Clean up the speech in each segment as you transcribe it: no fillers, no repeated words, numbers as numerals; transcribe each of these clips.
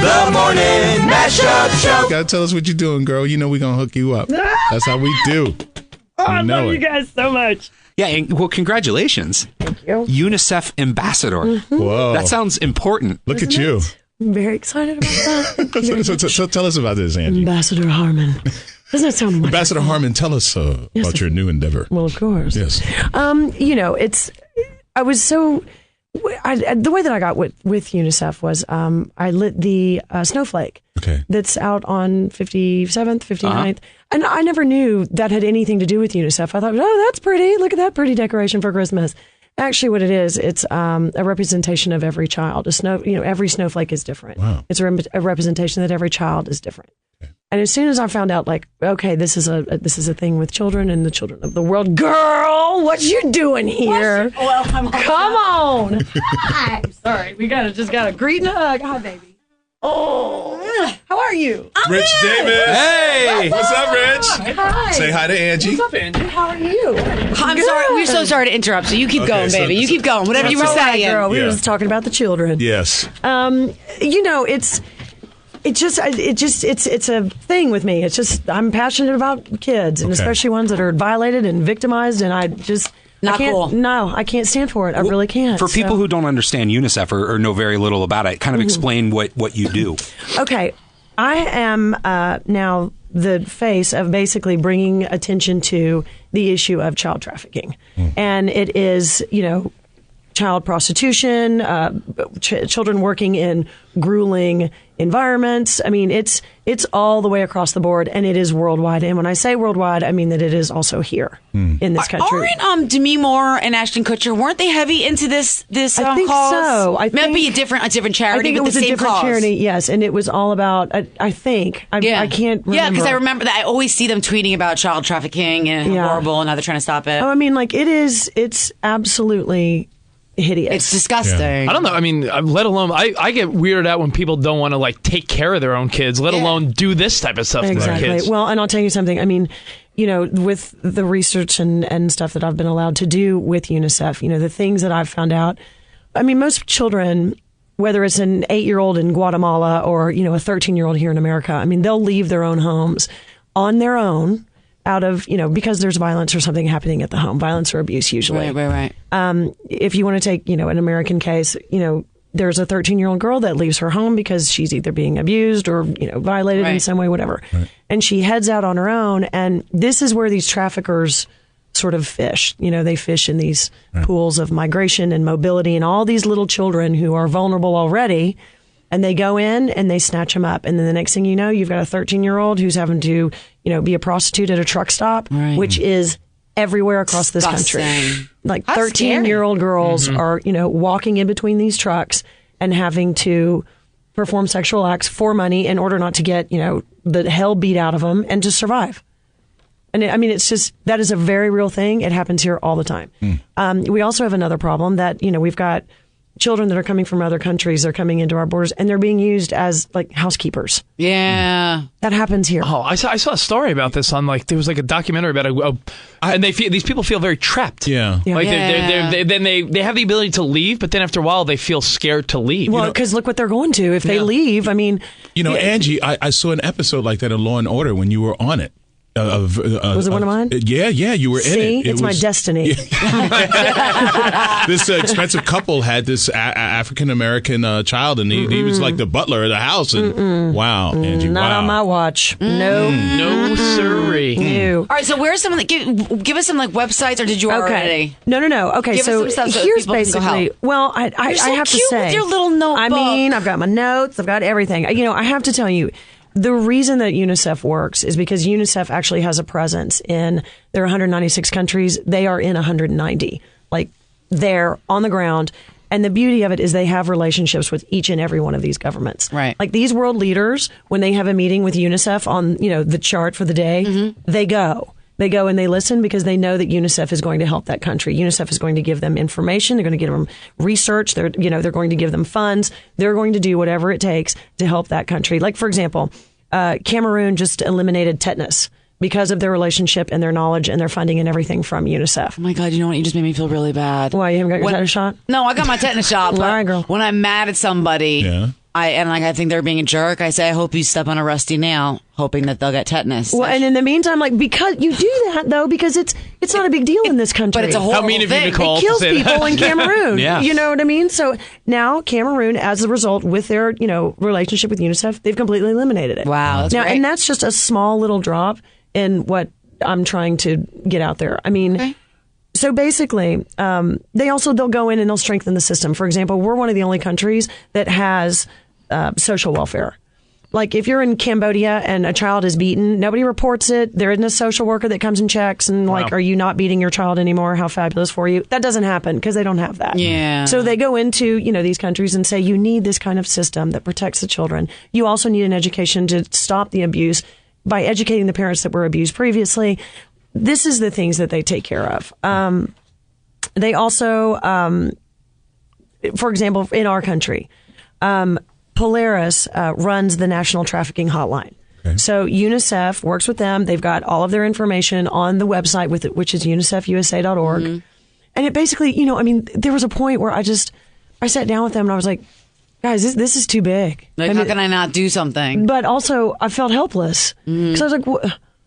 The Morning Mashup Show. You gotta tell us what you're doing, girl. You know we're gonna hook you up. That's how we do. I love you guys so much. Yeah, and, well, congratulations. Thank you. UNICEF ambassador. Whoa. That sounds important. Look at you. I'm very excited about that. So tell us about this, Angie. Ambassador Harmon. Doesn't that sound wonderful? Ambassador Harmon, tell us about your new endeavor. Well, of course. Yes. The way that I got with UNICEF was I lit the snowflake that's out on 57th, 59th. And I never knew that had anything to do with UNICEF. I thought, oh, that's pretty. Look at that pretty decoration for Christmas. Actually, what it is, it's a representation of every child. Every snowflake is different. Wow. It's a representation that every child is different. Okay. And as soon as I found out, this is a thing with children and the children of the world. Girl, what you doing here? Come on. Hi. Sorry, we just got a greet and a hug. Hi, baby. Oh, how are you? I'm Rich good. Davis. Hey, what's up, Rich? Hi. Say hi to Angie. What's up, Angie? How are you? I'm sorry. We're so sorry to interrupt. So you keep going, baby. You keep going. Whatever you were saying. Girl, we were just talking about the children. Yes. It's a thing with me. It's just I'm passionate about kids, and especially ones that are violated and victimized, and I can't stand for it. I really can't. For people who don't understand UNICEF or know very little about it, kind of explain what you do. Okay. I am now the face of basically bringing attention to the issue of child trafficking. And it is, child prostitution, children working in grueling environments. I mean, it's all the way across the board, and it is worldwide. And when I say worldwide, I mean that it is also here in this country. Aren't Demi Moore and Ashton Kutcher, weren't they heavy into this I think cause? So. It might be a different charity, I think but it was the same a different cause. charity, yes, and it was all about. I can't remember. Yeah, because I remember that I always see them tweeting about child trafficking and how horrible and how they're trying to stop it. Oh, I mean, it's absolutely hideous. It's disgusting. Yeah. I don't know. I mean, let alone I get weirded out when people don't want to take care of their own kids, let alone do this type of stuff to their kids. Well, and I'll tell you something. I mean, with the research and stuff that I've been allowed to do with UNICEF, the things that I've found out. I mean, most children, whether it's an 8-year-old in Guatemala or a 13-year-old here in America, I mean, they'll leave their own homes on their own. Out of, because there's violence or something happening at the home, violence or abuse usually. Right. If you want to take, an American case, there's a 13-year-old girl that leaves her home because she's either being abused or, violated in some way, whatever. Right. And she heads out on her own. And this is where these traffickers sort of fish. They fish in these pools of migration and mobility and all these little children who are vulnerable already. And they go in and they snatch them up. And then the next thing you know, you've got a 13-year-old who's having to, be a prostitute at a truck stop, which is everywhere across this country. 13-year-old girls are, walking in between these trucks and having to perform sexual acts for money in order not to get, the hell beat out of them and to survive. And it's just, that is a very real thing. It happens here all the time. We also have another problem that, we've got children that are coming from other countries are coming into our borders and they're being used as housekeepers. Yeah. That happens here. Oh, I saw a story about this on there was a documentary about and these people feel very trapped. Yeah. They have the ability to leave, but then after a while they feel scared to leave. Well, because look what they're going to. If they leave, I mean. Angie, I saw an episode like that in Law and Order when you were on it. Was it one of mine? Yeah, you were in it. It's my destiny. This expensive couple had this African-American child, and he was like the butler of the house. And wow, Angie, Not on my watch. No. No, sirree. No. All right, so where's some, give us some websites, or did you already? No. Okay, give so us some stuff here's people basically, well, I have to say. With your little notebook. I mean, I've got my notes, I've got everything. I have to tell you, the reason that UNICEF works is because UNICEF actually has a presence in, there are 196 countries. They are in 190. They're on the ground. And the beauty of it is they have relationships with each and every one of these governments. Right. These world leaders, when they have a meeting with UNICEF on, the chart for the day, they go. They go and they listen because they know that UNICEF is going to help that country. UNICEF is going to give them information. They're going to give them research. They're going to give them funds. They're going to do whatever it takes to help that country. For example, Cameroon just eliminated tetanus because of their relationship and their knowledge and their funding and everything from UNICEF. Oh my God, you know what? You just made me feel really bad. Why, you haven't got your tetanus shot? No, I got my tetanus shot. But all right, girl. When I'm mad at somebody, I think they're being a jerk. I say, I hope you step on a rusty nail, hoping that they'll get tetanus. Well, and in the meantime, like, because you do that though, because it's not a big deal in this country. But it's a horrible How mean of you, thing. Nicole, It kills to say people that. in Cameroon. Yeah. You know what I mean? So now Cameroon, as a result, with their relationship with UNICEF, they've completely eliminated it. Wow, that's now, great. and that's just a small little drop in what I'm trying to get out there. I mean. Okay. So basically, they'll go in and they'll strengthen the system. For example, we're one of the only countries that has social welfare. Like if you're in Cambodia and a child is beaten, nobody reports it. There isn't a social worker that comes and checks and like, are you not beating your child anymore? How fabulous for you. That doesn't happen because they don't have that. Yeah. So they go into, these countries and say, you need this kind of system that protects the children. You also need an education to stop the abuse by educating the parents that were abused previously. This is the things that they take care of. They also, for example, in our country, Polaris runs the National Trafficking Hotline. Okay. So UNICEF works with them. They've got all of their information on the website, which is unicefusa.org. Mm-hmm. And it basically, there was a point where I sat down with them and I was like, guys, this is too big. Like, how can I not do something? But also, I felt helpless. Because I was like,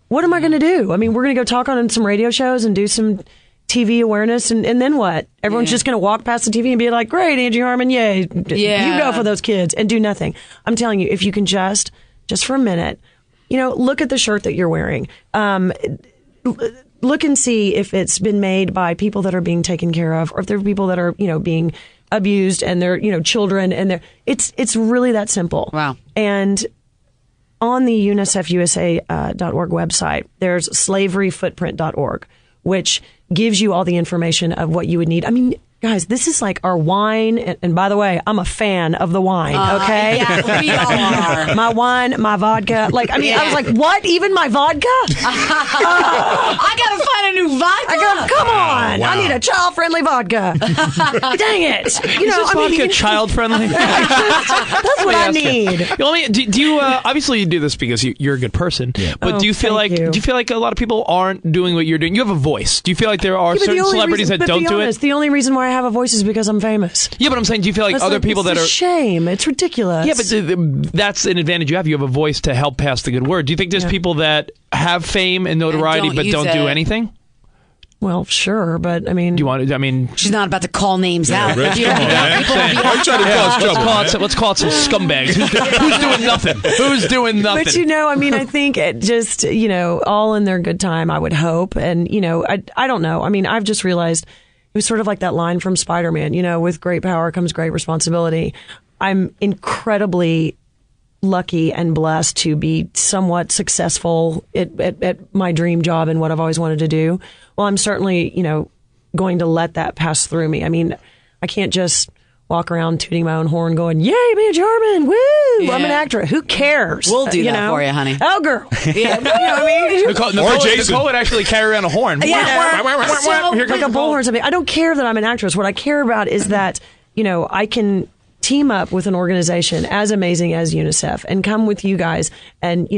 what am I going to do? I mean, we're going to go talk on some radio shows and do some TV awareness, and then what? Everyone's just going to walk past the TV and be like, great, Angie Harmon, yay. Yeah. You go for those kids and do nothing. I'm telling you, if you can just for a minute, look at the shirt that you're wearing. Look and see if it's been made by people that are being taken care of, or if there are people that are, being abused and they're, children, and it's really that simple. Wow. And on the unicefusa.org website, there's slaveryfootprint.org, which gives you all the information of what you would need. I mean, guys, this is like our wine. And by the way, I'm a fan of the wine, okay? Yeah, we all are. My wine, my vodka. I was like, what? Even my vodka? I got to find a new vodka. Come on. Wow. I need a child-friendly vodka. Dang it. Is this vodka child-friendly? That's what I need. Do you obviously you do this because you're a good person, but do you feel like a lot of people aren't doing what you're doing? You have a voice. Do you feel like there are certain celebrities that don't do it? The only reason why I have a voice is because I'm famous. Yeah, but I'm saying, do you feel like other people that are... It's a shame. It's ridiculous. Yeah, but that's an advantage you have. You have a voice to help pass the good word. Do you think there's people that have fame and notoriety but don't do anything? Well, sure, but I mean... Do you want to, She's not about to call names out. Rich, come on, man. Why are you trying to cause trouble? Let's call it some scumbags. Who's doing nothing? Who's doing nothing? But I think it just, all in their good time, I would hope. And, I don't know. I mean, I've just realized it was sort of like that line from Spider-Man, with great power comes great responsibility. I'm incredibly lucky and blessed to be somewhat successful at my dream job and what I've always wanted to do. Well, I'm certainly, going to let that pass through me. I mean, I can't just walk around tooting my own horn going, yay, Angie Harmon, woo, Yeah. I'm an actress. Who cares? We'll do that for you, honey. Oh, girl. Yeah. You know what I mean? Nicole would actually carry around a horn. Yeah. Here comes Like a Nicole. bullhorn or something. I don't care that I'm an actress. What I care about is that, I can team up with an organization as amazing as UNICEF and come with you guys and,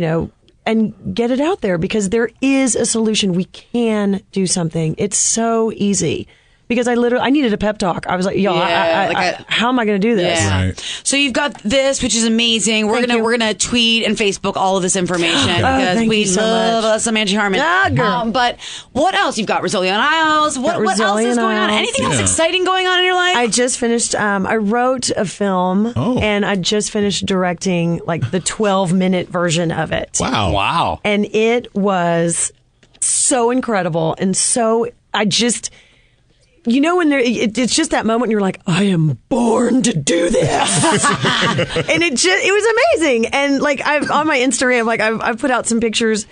and get it out there, because there is a solution. We can do something. It's so easy. Because I needed a pep talk. I was like, how am I going to do this? Yeah. Right. So you've got this, which is amazing. We're gonna tweet and Facebook all of this information because thank we you so love much. us some Angie Harmon. Ah, girl. But what else? You've got Rizzoli on Isles. What else is going on? Anything else exciting going on in your life? I just finished. I wrote a film, and I just finished directing like the 12-minute version of it. Wow. And it was so incredible, and so I just. When it's just that moment when you're like, I am born to do this. And it was amazing. And I've on my Instagram, I've put out some pictures.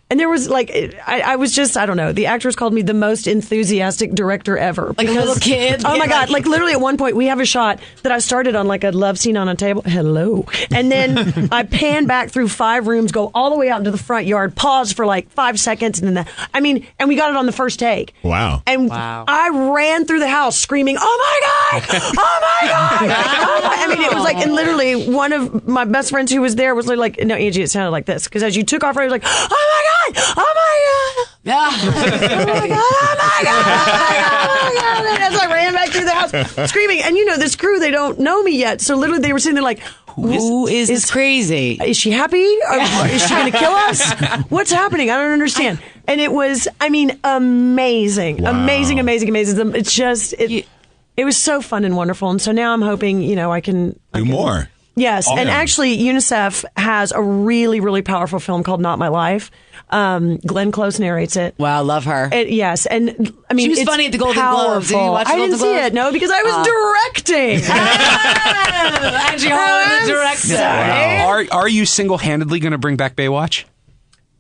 And there was I was just, I don't know. The actors called me the most enthusiastic director ever. Like a little kid. Oh my God. Literally at one point we have a shot that I started on a love scene on a table. Hello. And then I pan back through 5 rooms, go all the way out into the front yard, pause for 5 seconds. And then and we got it on the first take. Wow. And I ran through the house screaming, oh my God. Oh my God. I mean, it was and literally one of my best friends who was there was like, no, Angie, it sounded like this. Because as you took off, I was like, oh my God. Oh my God! Yeah. Oh my God! Oh my God! Oh my God! And as I ran back through the house screaming, and this crew, they don't know me yet, so literally they were sitting there like, Who is this crazy? Is she happy? Or is she going to kill us? What's happening? I don't understand. And it was, amazing. Wow. Amazing. It's just, it was so fun and wonderful. And so now I'm hoping, I can do more. Yes. And actually, UNICEF has a really, really powerful film called Not My Life. Glenn Close narrates it. Wow, love her. Yes. And she was funny at the Golden Globes. Did you watch the Golden Globes? I didn't see it, no, because I was directing. Angie Harmon, the director. Wow. Are you single-handedly going to bring back Baywatch?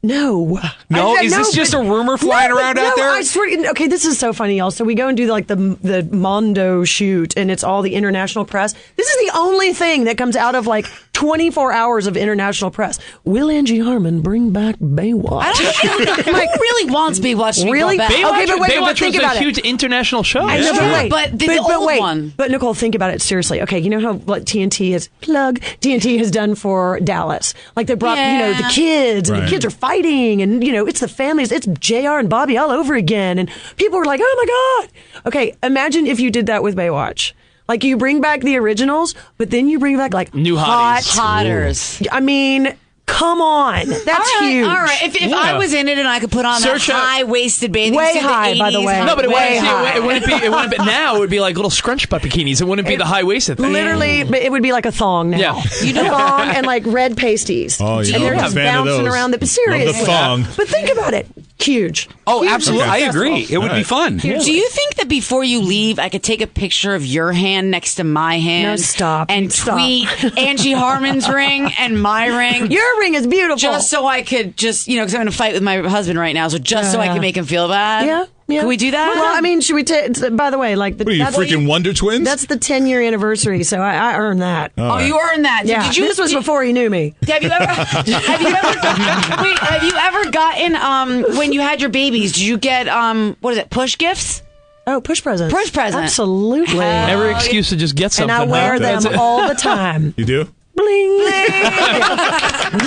No. Is this just a rumor flying around out there? I swear. Okay, this is so funny, y'all. So we go and do the Mondo shoot, and it's all the international press. This is the only thing that comes out of 24 hours of international press. Will Angie Harmon bring back Baywatch? I don't know. Who really wants Baywatch to be really? brought back? Baywatch, okay, but Baywatch was a huge international show. I know, but the old one. But Nicole, think about it seriously. Okay, you know how TNT has done for Dallas? They brought the kids, and the kids are fighting, and it's the families. It's JR and Bobby all over again, and people were like, "Oh my God!" Okay, imagine if you did that with Baywatch. You bring back the originals, but then you bring back new hotters. Come on, that's huge. All right, if I was in it and I could put on that high-waisted bathing suit, high, by the way. No, but it wouldn't be. Now it would be little scrunch butt bikinis. It wouldn't be the high-waisted thing. Literally, but it would be like a thong now. Yeah, a thong and red pasties. Oh, yeah. And they're just bouncing around the. Seriously, the thong. But think about it. Huge. Oh, huge. absolutely. I agree. It would be fun. Do you think that before you leave, I could take a picture of your hand next to my hand? No, stop. And tweet Angie Harmon's ring and my ring. Your ring is beautiful. Just so I could because I'm in a fight with my husband right now, so so I can make him feel bad. Yeah. Can we do that? Well, should we by the way, what are you, freaking Wonder Twins? That's the 10-year anniversary, so I earned that. Oh, you earned that. Yeah. This was before he knew me. Have you ever gotten when you had your babies, did you get push gifts? Oh, push presents. Push presents. Absolutely. Every excuse to just get something. And I wear them all the time. You do? Bling.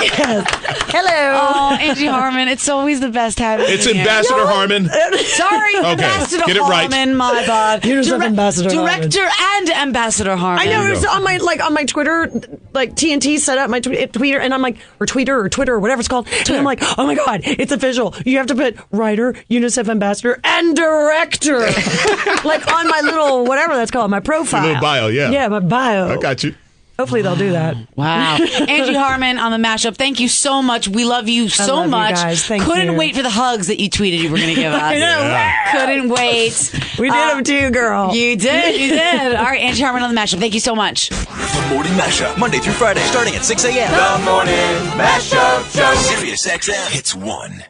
Yes. Hello. Oh, Angie Harmon. It's always the best having It's Ambassador Harmon. Sorry, okay. Ambassador Get it right. Harmon, my bad. Ambassador Director and Ambassador Harmon. I know. It was on my Twitter, TNT set up my Twitter, and I'm or Twitter, or whatever it's called. And I'm like, oh my God, it's official. You have to put writer, UNICEF ambassador, and director. On my little, whatever that's called, my profile. Your little bio, yeah. Yeah, my bio. I got you. Hopefully they'll do that. Wow. Angie Harmon on the mashup. Thank you so much. We love you so much. You guys. Thank Couldn't you. wait for the hugs that you tweeted you were going to give us. I know. Couldn't wait. We did them too, girl. You did. All right, Angie Harmon on the mashup. Thank you so much. The Morning Mashup, Monday through Friday, starting at 6 a.m. The Morning Mashup Show. Sirius XM Hits 1.